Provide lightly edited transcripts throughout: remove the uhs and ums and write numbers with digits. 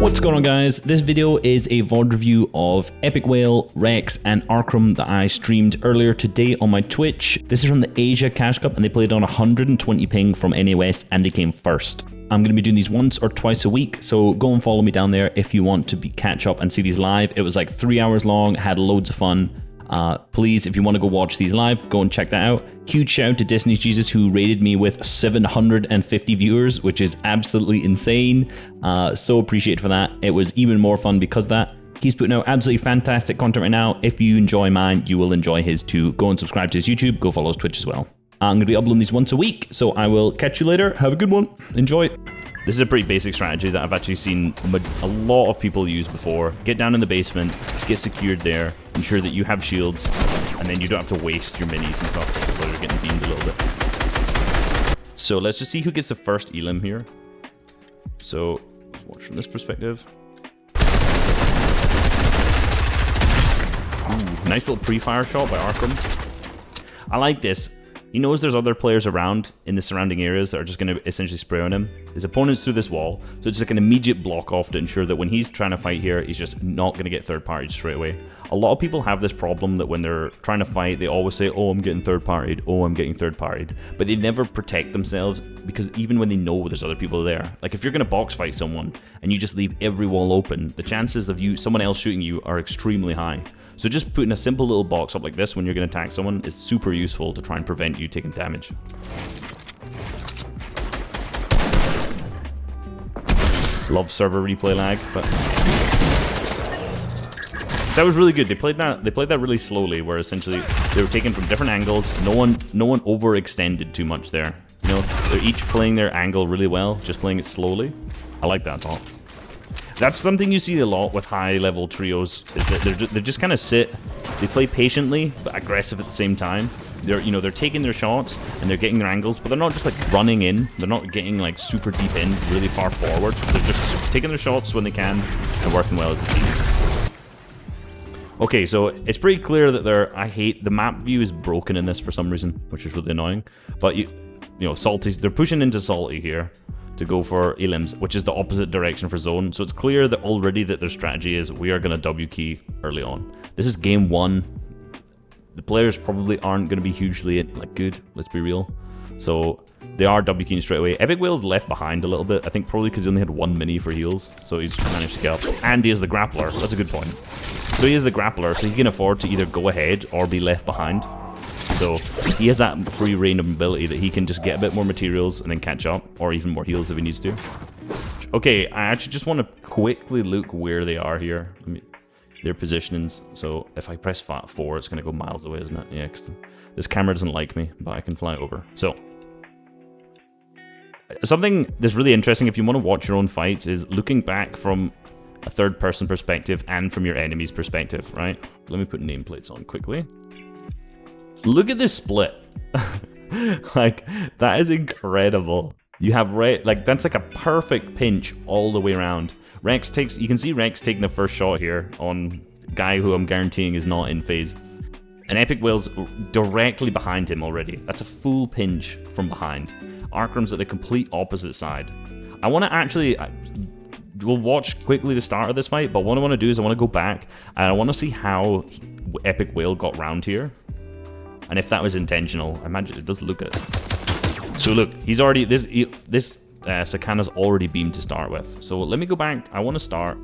What's going on, guys? This video is a VOD review of Epic Whale, Rex, and Arcrum that I streamed earlier today on my Twitch. This is from the Asia Cash Cup, and they played on 120 ping from NA West, and they came first. I'm going to be doing these once or twice a week, so go and follow me down there if you want to catch up and see these live. It was like 3 hours long, had loads of fun. Please, if you want to go watch these live, go and check that out. Huge shout out to Disney's Jesus, who rated me with 750 viewers, which is absolutely insane. So appreciated for that. It was even more fun because of that. He's putting out absolutely fantastic content right now. If you enjoy mine, you will enjoy his too. Go and subscribe to his YouTube. Go follow his Twitch as well. I'm going to be uploading these once a week, so I will catch you later. Have a good one. Enjoy. This is a pretty basic strategy that I've actually seen a lot of people use before. Get down in the basement, get secured there, ensure that you have shields, and then you don't have to waste your minis and stuff while you're getting beamed a little bit. So let's just see who gets the first elim here. So let's watch from this perspective. Ooh, nice little pre-fire shot by Arcrum. I like this. He knows there's other players around in the surrounding areas that are just going to essentially spray on him. His opponent's through this wall, so it's like an immediate block off to ensure that when he's trying to fight here, he's just not going to get third-partied straight away. A lot of people have this problem that when they're trying to fight, they always say, oh, I'm getting third-partied, oh, I'm getting third-partied. But they never protect themselves, because even when they know there's other people there, like if you're going to box fight someone and you just leave every wall open, the chances of someone else shooting you are extremely high. So just putting a simple little box up like this when you're going to attack someone is super useful to try and prevent you taking damage. Love server replay lag, but that was really good. They played that really slowly, where essentially they were taken from different angles. No one overextended too much there. You know, they're each playing their angle really well, just playing it slowly. I like that thought. That's something you see a lot with high-level trios, is that they just kind of sit, they play patiently, but aggressive at the same time. They're taking their shots, and they're getting their angles, but they're not just, like, running in. They're not getting, like, super deep in, really far forward. They're just taking their shots when they can, and working well as a team. Okay, so it's pretty clear that the map view is broken in this for some reason, which is really annoying. But, you know, Salty's, they're pushing into Salty here to go for elims, which is the opposite direction for zone. So it's clear that already that their strategy is we are going to W key early on. This is game one. The players probably aren't going to be hugely good, let's be real. So they are W keying straight away. Epic Whale's left behind a little bit, I think probably because he only had one mini for heals, so he's managed to get up. And he is the grappler, that's a good point. So he is the grappler, so he can afford to either go ahead or be left behind. So he has that free reign of mobility that he can just get a bit more materials and then catch up, or even more heals if he needs to. Okay, I actually just want to quickly look where they are here. Their positionings. So if I press 4, it's going to go miles away, isn't it? Yeah, because this camera doesn't like me, but I can fly over. So something that's really interesting if you want to watch your own fights is looking back from a third-person perspective and from your enemy's perspective, right? Let me put nameplates on quickly. Look at this split. Like, that is incredible. You have that's like a perfect pinch all the way around. You can see Rex taking the first shot here on guy who I'm guaranteeing is not in phase. And Epic Whale's directly behind him already. That's a full pinch from behind. Arcrum's at the complete opposite side. I want to actually... We'll watch quickly the start of this fight, but what I want to do is I want to go back and I want to see how Epic Whale got round here. And if that was intentional, I imagine it does look at it. So look, he's already, this Sakana's already beamed to start with. So let me go back, I want to start.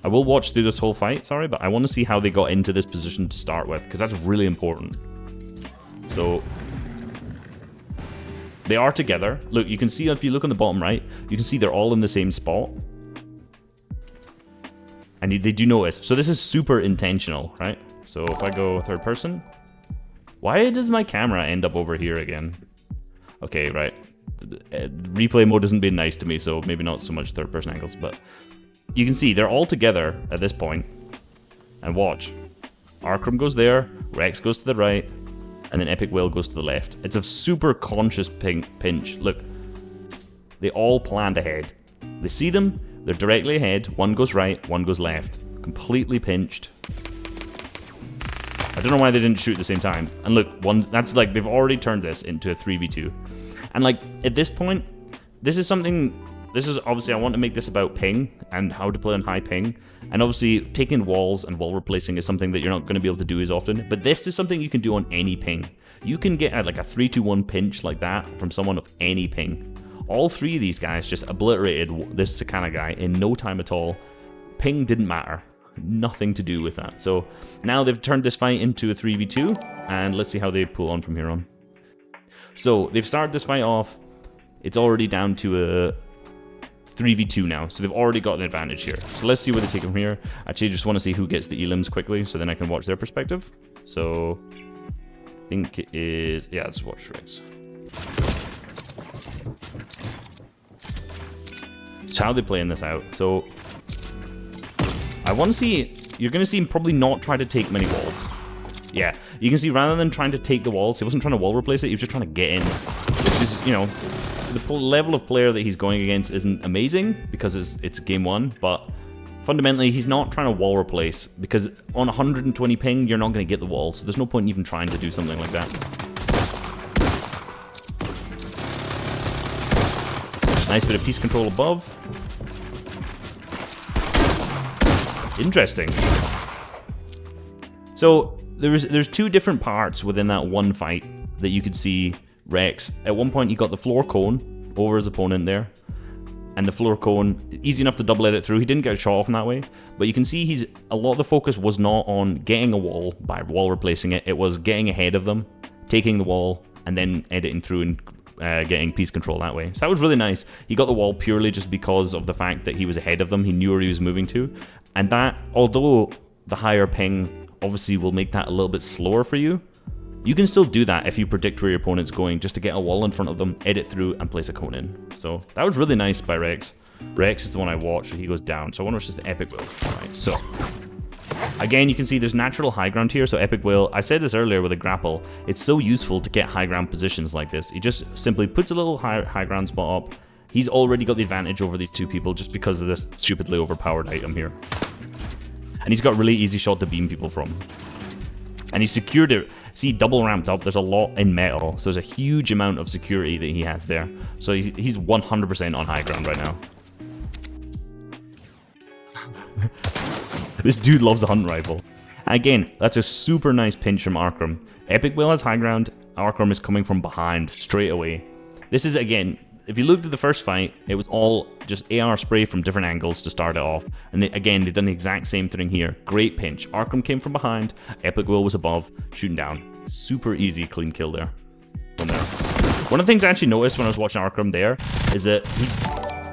I will watch through this whole fight, sorry, but I want to see how they got into this position to start with, because that's really important. So, they are together. Look, you can see, if you look on the bottom right, you can see they're all in the same spot. And they do notice. So this is super intentional, right? So if I go third person, why does my camera end up over here again? Okay, right. Replay mode hasn't been nice to me, so maybe not so much third-person angles, but you can see they're all together at this point. And watch. Arcrum goes there, Rex goes to the right, and then Epic Whale goes to the left. It's a super conscious pinch. Look, they all planned ahead. They see them, they're directly ahead. One goes right, one goes left. Completely pinched. I don't know why they didn't shoot at the same time. And look, that's like, they've already turned this into a 3v2. And like, at this point, this is something this is obviously, I want to make this about ping and how to play on high ping. And obviously, taking walls and wall replacing is something that you're not going to be able to do as often. But this is something you can do on any ping. You can get like a 3-2-1 pinch like that from someone of any ping. All three of these guys just obliterated this Sakana guy in no time at all. Ping didn't matter. Nothing to do with that. So now they've turned this fight into a 3v2, and let's see how they pull on from here on. So they've started this fight off. It's already down to a 3v2 now, so they've already got an advantage here. So let's see where they take them from here. Actually, I just want to see who gets the elims quickly, so then I can watch their perspective. So I think it is, yeah, let's watch Rex. So how are they playing this out? So I want to see, you're going to see him probably not try to take many walls. Yeah, you can see rather than trying to take the walls, he wasn't trying to wall replace it, he was just trying to get in. Which is, you know, the level of player that he's going against isn't amazing because it's game one, but fundamentally he's not trying to wall replace because on 120 ping, you're not going to get the wall, so there's no point in even trying to do something like that. Nice bit of piece control above. Interesting. So there's two different parts within that one fight that you could see Rex. At one point, he got the floor cone over his opponent there. And the floor cone, easy enough to double edit through. He didn't get a shot off in that way. But you can see a lot of the focus was not on getting a wall by wall replacing it. It was getting ahead of them, taking the wall, and then editing through and getting piece control that way. So that was really nice. He got the wall purely just because of the fact that he was ahead of them. He knew where he was moving to. And that, although the higher ping obviously will make that a little bit slower for you, you can still do that if you predict where your opponent's going, just to get a wall in front of them, edit through, and place a cone in. So that was really nice by Rex. Rex is the one I watched, so he goes down. So I wonder if it's just the Epic Will. Right, so again, you can see there's natural high ground here, so Epic Will, I said this earlier with a grapple, it's so useful to get high ground positions like this. He just simply puts a little high ground spot up. He's already got the advantage over these two people just because of this stupidly overpowered item here. And he's got a really easy shot to beam people from. And he secured it. See, double ramped up, there's a lot in metal, so there's a huge amount of security that he has there. So he's 100% on high ground right now. This dude loves a hunting rifle. Again, that's a super nice pinch from Arkham. Epic Will has high ground, Arkham is coming from behind straight away. This is, again, if you looked at the first fight, it was all just AR spray from different angles to start it off. And again, they've done the exact same thing here. Great pinch. Arkham came from behind, Epic Will was above, shooting down. Super easy, clean kill there. One of the things I actually noticed when I was watching Arkham there is that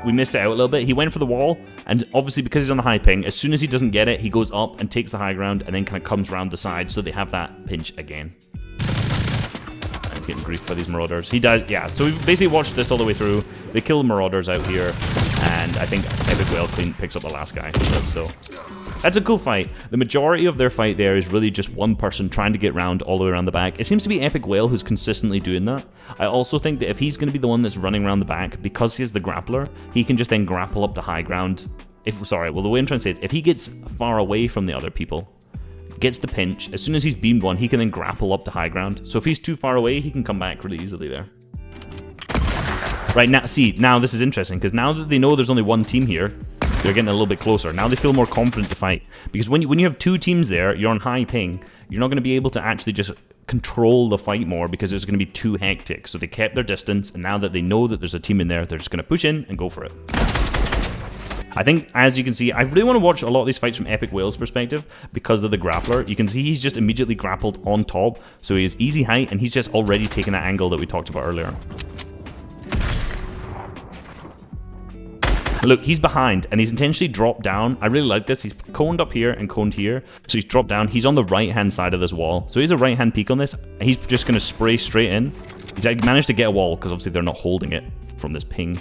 we missed it out a little bit. He went for the wall, and obviously because he's on the high ping, as soon as he doesn't get it, he goes up and takes the high ground, and then kind of comes around the side, so they have that pinch again. I'm getting grief by these marauders. He does, yeah. So we've basically watched this all the way through. They kill the marauders out here, and I think Epic Will picks up the last guy. So that's a cool fight. The majority of their fight there is really just one person trying to get round all the way around the back. It seems to be Epic Will who's consistently doing that. I also think that if he's going to be the one that's running around the back, because he's the grappler, he can just then grapple up to high ground. The way I'm trying to say is, if he gets far away from the other people, gets the pinch, as soon as he's beamed one, he can then grapple up to high ground. So if he's too far away, he can come back really easily there. Right, now this is interesting, because now that they know there's only one team here, they're getting a little bit closer. Now they feel more confident to fight. Because when you have two teams there, you're on high ping, you're not going to be able to actually just control the fight more because it's going to be too hectic. So they kept their distance, and now that they know that there's a team in there, they're just going to push in and go for it. I think, as you can see, I really want to watch a lot of these fights from Epic Will's perspective because of the grappler. You can see he's just immediately grappled on top, so he has easy height, and he's just already taken that angle that we talked about earlier. Look, he's behind, and he's intentionally dropped down. I really like this. He's coned up here and coned here. So he's dropped down. He's on the right-hand side of this wall. So he has a right-hand peek on this. And he's just going to spray straight in. He's managed to get a wall, because obviously they're not holding it from this ping.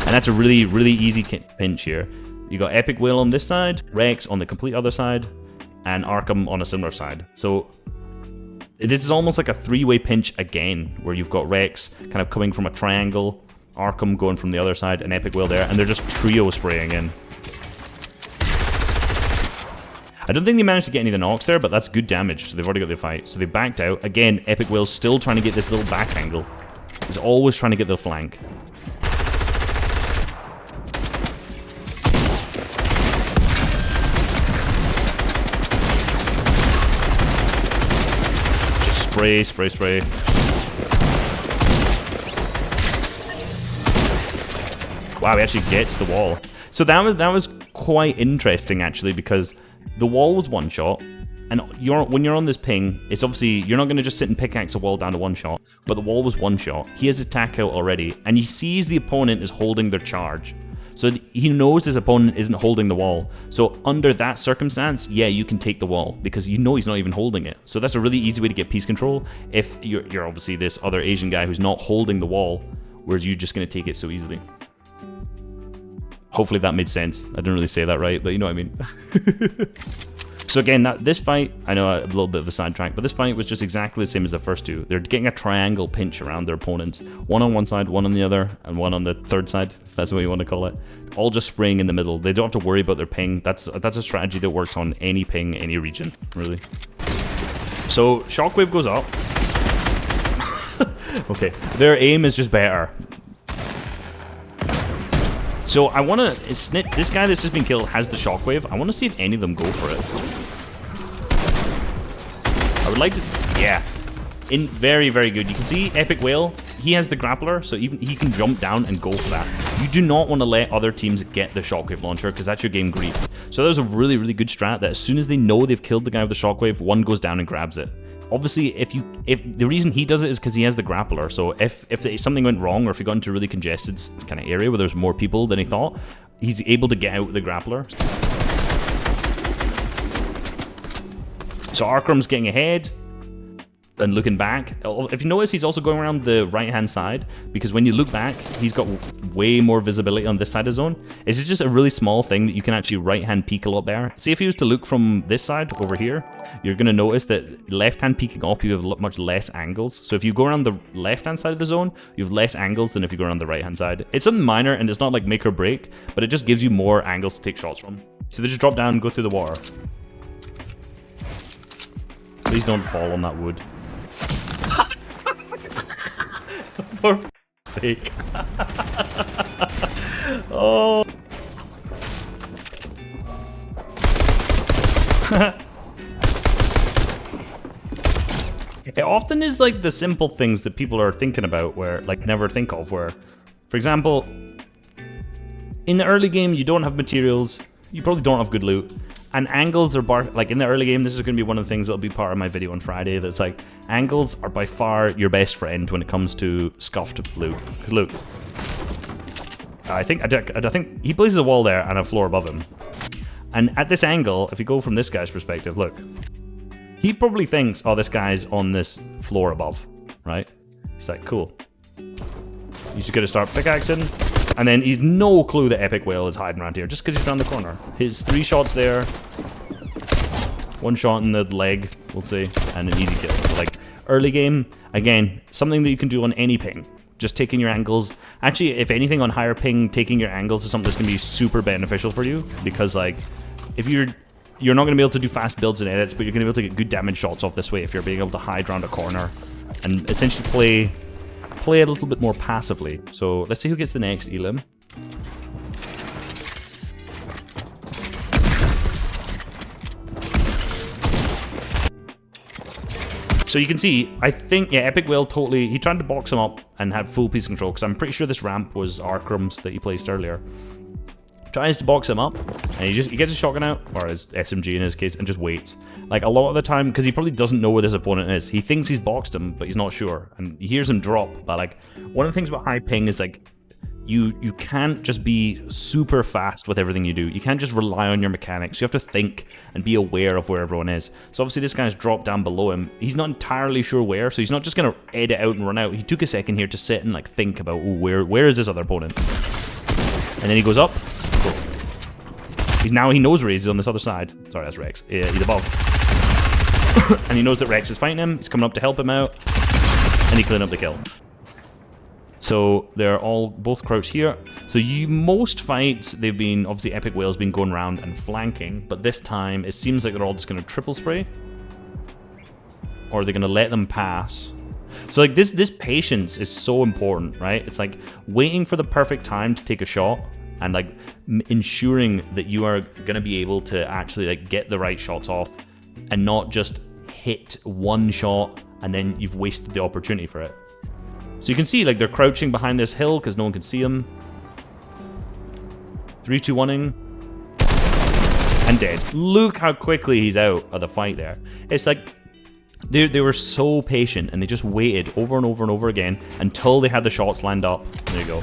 And that's a really, really easy pinch here. You got Epic Will on this side, Rex on the complete other side, and Arkham on a similar side. So this is almost like a three-way pinch again, where you've got Rex kind of coming from a triangle, Arkham going from the other side, and Epic Will there, and they're just trio spraying in. I don't think they managed to get any of the knocks there, but that's good damage, so they've already got the fight. So they backed out. Again, Epic Will's still trying to get this little back angle. He's always trying to get the flank. spray, spray, spray. Wow, he actually gets the wall. So that was quite interesting actually, because the wall was one shot, and when you're on this ping, it's obviously you're not going to just sit and pickaxe a wall down to one shot. But the wall was one shot. He has his tack out already, and he sees the opponent is holding their charge. So he knows his opponent isn't holding the wall. So under that circumstance, yeah, you can take the wall because you know he's not even holding it. So that's a really easy way to get piece control if you're obviously this other Asian guy who's not holding the wall, whereas you're just going to take it so easily. Hopefully that made sense. I didn't really say that right, but you know what I mean. So again, this fight, I know a little bit of a sidetrack, but this fight was just exactly the same as the first two. They're getting a triangle pinch around their opponents. One on one side, one on the other, and one on the third side, if that's what you want to call it. All just spraying in the middle. They don't have to worry about their ping. That's a strategy that works on any ping, any region, really. So Shockwave goes up. Okay, their aim is just better. So I want to, this guy that's just been killed has the Shockwave. I want to see if any of them go for it. I would like to, yeah. Very, very good. You can see Epic Whale, he has the grappler, so even he can jump down and go for that. You do not want to let other teams get the Shockwave launcher, because that's your game grief. So that was a really, really good strat that as soon as they know they've killed the guy with the Shockwave, one goes down and grabs it. Obviously, if the reason he does it is because he has the grappler, so if something went wrong or if he got into a really congested kind of area where there's more people than he thought, he's able to get out with the grappler. So Arkram's getting ahead and looking back. If you notice, he's also going around the right-hand side, because when you look back, he's got way more visibility on this side of zone. It's just a really small thing that you can actually right-hand peek a lot better. See, if he was to look from this side over here, you're going to notice that left-hand peeking off, you have much less angles. So if you go around the left-hand side of the zone, you have less angles than if you go around the right-hand side. It's something minor, and it's not like make or break, but it just gives you more angles to take shots from. So they just drop down and go through the water. Please don't fall on that wood. For f***'s sake. Oh. It often is like the simple things that people are thinking about where, like, never think of, where, for example, in the early game, you don't have materials, you probably don't have good loot, and angles are like in the early game, this is going to be one of the things that'll be part of my video on Friday, that's like, angles are by far your best friend when it comes to scuffed loot. Because look, I think he places a wall there and a floor above him. And at this angle, if you go from this guy's perspective, look, he probably thinks, oh, this guy's on this floor above, right? He's like, cool. He's just going to start pickaxing. And then he's no clue that Epic Whale is hiding around here, just because he's around the corner. His 3 shots there, 1 shot in the leg, we'll say, and an easy kill. So, like, early game, again, something that you can do on any ping. Just taking your angles. Actually, if anything, on higher ping, taking your angles is something that's going to be super beneficial for you. Because, like, if you're not going to be able to do fast builds and edits, but you're going to be able to get good damage shots off this way if you're being able to hide around a corner. And essentially play a little bit more passively. So let's see who gets the next Elim. So you can see, I think, yeah, Epic Whale totally, he tried to box him up and had full piece control, because I'm pretty sure this ramp was Arkram's that he placed earlier. Tries to box him up, and he gets his shotgun out, or his SMG in his case, and just waits. Like, a lot of the time, because he probably doesn't know where this opponent is. He thinks he's boxed him, but he's not sure, and he hears him drop. But, like, one of the things about high ping is, like, you can't just be super fast with everything you do. You can't just rely on your mechanics. You have to think and be aware of where everyone is. So obviously this guy's dropped down below him. He's not entirely sure where, so he's not just going to edit out and run out. He took a second here to sit and, like, think about, oh, where is this other opponent? And then he goes up. Cool. He knows where he is on this other side. Sorry, that's Rex. He's above. And he knows that Rex is fighting him. He's coming up to help him out. And he cleaned up the kill. So they're all both crouched here. So most fights, they've been, obviously Epic Whale's been going around and flanking. But this time, it seems like they're all just going to triple spray. Or they're going to let them pass. So, like, this patience is so important, right? It's like waiting for the perfect time to take a shot. And, like, ensuring that you are going to be able to actually, like, get the right shots off and not just hit one shot and then you've wasted the opportunity for it. So you can see, like, they're crouching behind this hill because no one can see them. 3, 2, 1-ing. And dead. Look how quickly he's out of the fight there. It's like they were so patient and they just waited over and over and over again until they had the shots lined up. There you go.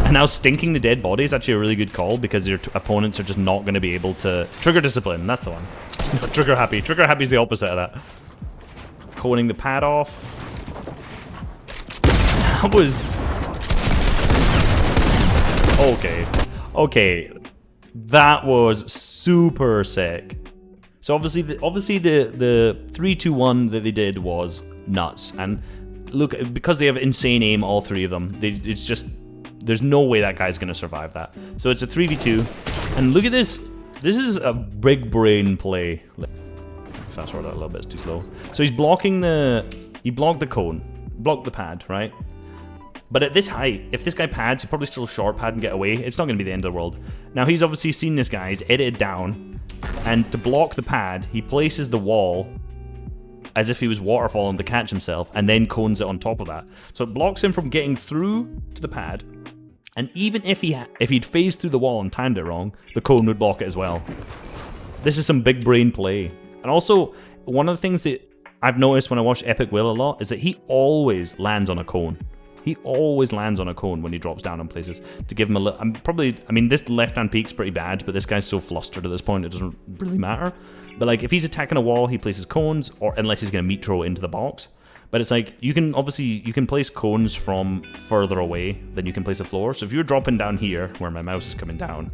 And now stinking the dead body is actually a really good call because your opponents are just not going to be able to... Trigger discipline, that's the one. Trigger happy. Trigger happy is the opposite of that. Coning the pad off. That was... Okay. That was super sick. So obviously the 3, 2, 1 that they did was nuts. And look, because they have insane aim, all three of them, it's just... There's no way that guy's going to survive that. So it's a 3v2. And look at this. This is a big brain play. Fast forward that a little bit, it's too slow. So he's blocking the... He blocked the cone. Blocked the pad, right? But at this height, if this guy pads, he'll probably still short pad and get away. It's not going to be the end of the world. Now he's obviously seen this guy. He's edited down. And to block the pad, he places the wall as if he was waterfalling to catch himself, and then cones it on top of that. So it blocks him from getting through to the pad. And even if he'd phased through the wall and timed it wrong, the cone would block it as well. This is some big brain play. And also, one of the things that I've noticed when I watch Epic Will a lot is that he always lands on a cone. He always lands on a cone when he drops down in places to give him a little... I mean, this left-hand peak's pretty bad, but this guy's so flustered at this point, it doesn't really matter. But, like, if he's attacking a wall, he places cones, or unless he's going to meat throw into the box. But it's like, you can place cones from further away than you can place a floor. So if you're dropping down here, where my mouse is coming down,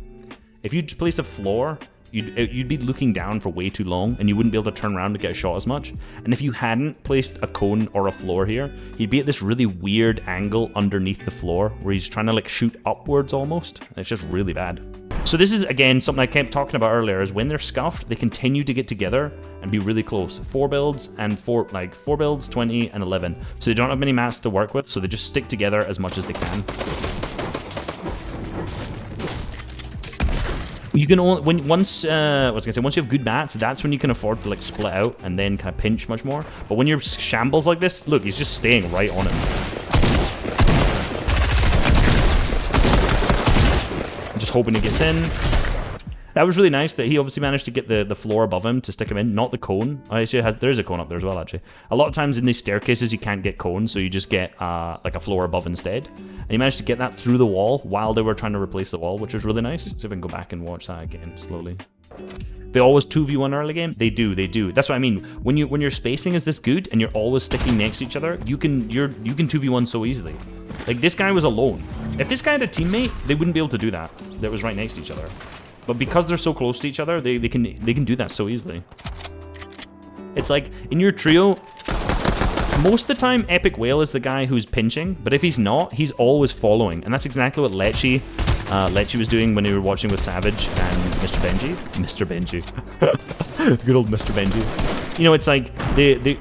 if you place a floor, you'd be looking down for way too long, and you wouldn't be able to turn around to get a shot as much. And if you hadn't placed a cone or a floor here, he'd be at this really weird angle underneath the floor, where he's trying to, like, shoot upwards almost. And it's just really bad. So this is, again, something I kept talking about earlier, is when they're scuffed, they continue to get together and be really close. 4 builds, 20, and 11. So they don't have many mats to work with, so they just stick together as much as they can. You can only, once you have good mats, that's when you can afford to, like, split out and then kind of pinch much more. But when you're shambles like this, look, he's just staying right on him. Just hoping he gets in. That was really nice that he obviously managed to get the floor above him to stick him in, not the cone. There's a cone up there as well, actually. A lot of times in these staircases you can't get cones, so you just get like a floor above instead. And he managed to get that through the wall while they were trying to replace the wall, which was really nice. See if I can go back and watch that again slowly. They always 2v1 early game? They do. That's what I mean. When your spacing is this good and you're always sticking next to each other, you can 2v1 so easily. Like, this guy was alone. If this guy had a teammate, they wouldn't be able to do that. That was right next to each other. But because they're so close to each other, they can do that so easily. It's like, in your trio, most of the time Epic Whale is the guy who's pinching, but if he's not, he's always following. And that's exactly what Lecce was doing when he were watching with Savage and Mr. Benji. Mr. Benji. Good old Mr. Benji. You know, it's like,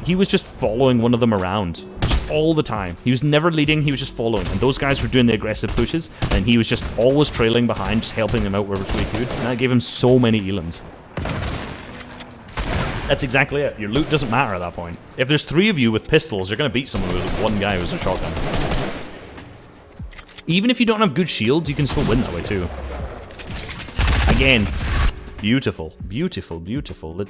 he was just following one of them around. All the time. He was never leading, he was just following. And those guys were doing the aggressive pushes, and he was just always trailing behind, just helping them out wherever he could. And that gave him so many elims. That's exactly it. Your loot doesn't matter at that point. If there's 3 of you with pistols, you're going to beat someone with one guy who's a shotgun. Even if you don't have good shields, you can still win that way too. Again, beautiful, beautiful, beautiful.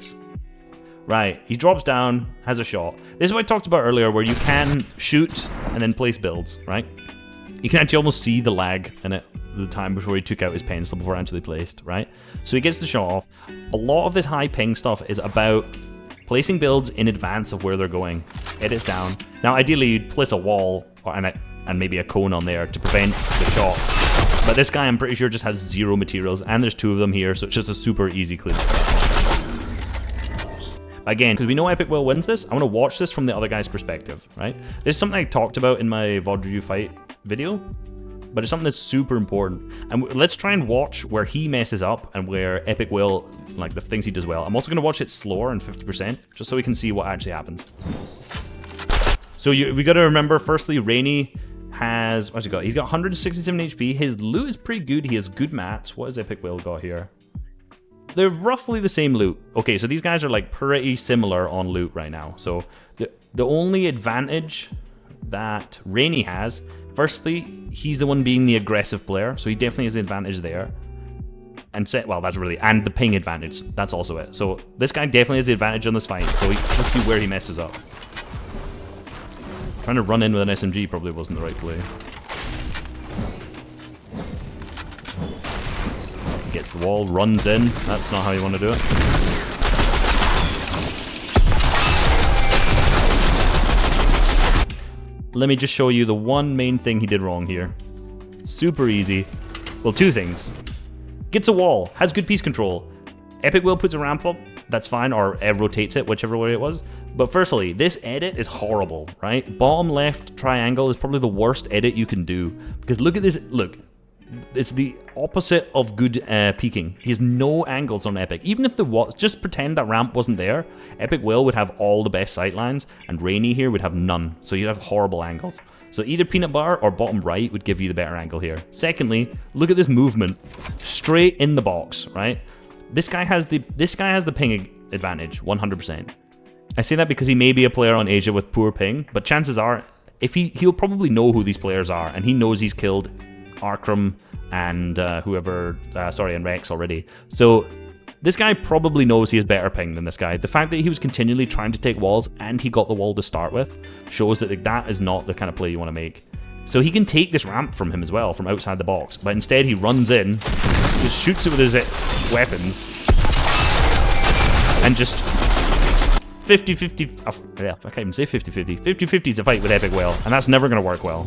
Right, he drops down, has a shot. This is what I talked about earlier, where you can shoot and then place builds, right? You can actually almost see the lag in it, the time before he took out his pencil before actually placed, right? So he gets the shot off. A lot of this high ping stuff is about placing builds in advance of where they're going. Edits down. Now, ideally, you'd place a wall and maybe a cone on there to prevent the shot. But this guy, I'm pretty sure, just has 0 materials, and there's 2 of them here, so it's just a super easy clear. Again, because we know Epic Will wins this, I want to watch this from the other guy's perspective, right? This is something I talked about in my VOD review fight video, but it's something that's super important. And let's try and watch where he messes up and where Epic Will, like, the things he does well. I'm also going to watch it slower and 50%, just so we can see what actually happens. So we got to remember, firstly, Rainy has, what's he got? He's got 167 HP. His loot is pretty good. He has good mats. What has Epic Will got here? They're roughly the same loot. Okay, so these guys are, like, pretty similar on loot right now. So The only advantage that Rainy has, firstly, he's the one being the aggressive player, so he definitely has the advantage there. And well, that's really, and the ping advantage, that's also it. So this guy definitely has the advantage on this fight, so let's see where he messes up. Trying to run in with an SMG probably wasn't the right play. Gets the wall, runs in, that's not how you want to do it. Let me just show you the one main thing he did wrong here. Super easy. Well, two things. Gets a wall, has good piece control. Epic Will puts a ramp up, that's fine, or rotates it, whichever way it was. But firstly, this edit is horrible, right? Bottom left triangle is probably the worst edit you can do. Because look at this, look. It's the opposite of good peeking. He has no angles on Epic. Even if there was, just pretend that ramp wasn't there, Epic Will would have all the best sightlines, and Rainy here would have none. So you'd have horrible angles. So either peanut butter or bottom right would give you the better angle here. Secondly, look at this movement. Straight in the box, right? This guy has the ping advantage, 100%. I say that because he may be a player on Asia with poor ping, but chances are, if he'll probably know who these players are, and he knows he's killed Arkram and and Rex already. So this guy probably knows he has better ping than this guy. The fact that he was continually trying to take walls and he got the wall to start with shows that that is not the kind of play you want to make. So he can take this ramp from him as well, from outside the box, but instead he runs in, just shoots it with his weapons, and just 50-50, yeah, I can't even say 50-50. 50-50 is a fight with Epic Will, and that's never going to work well.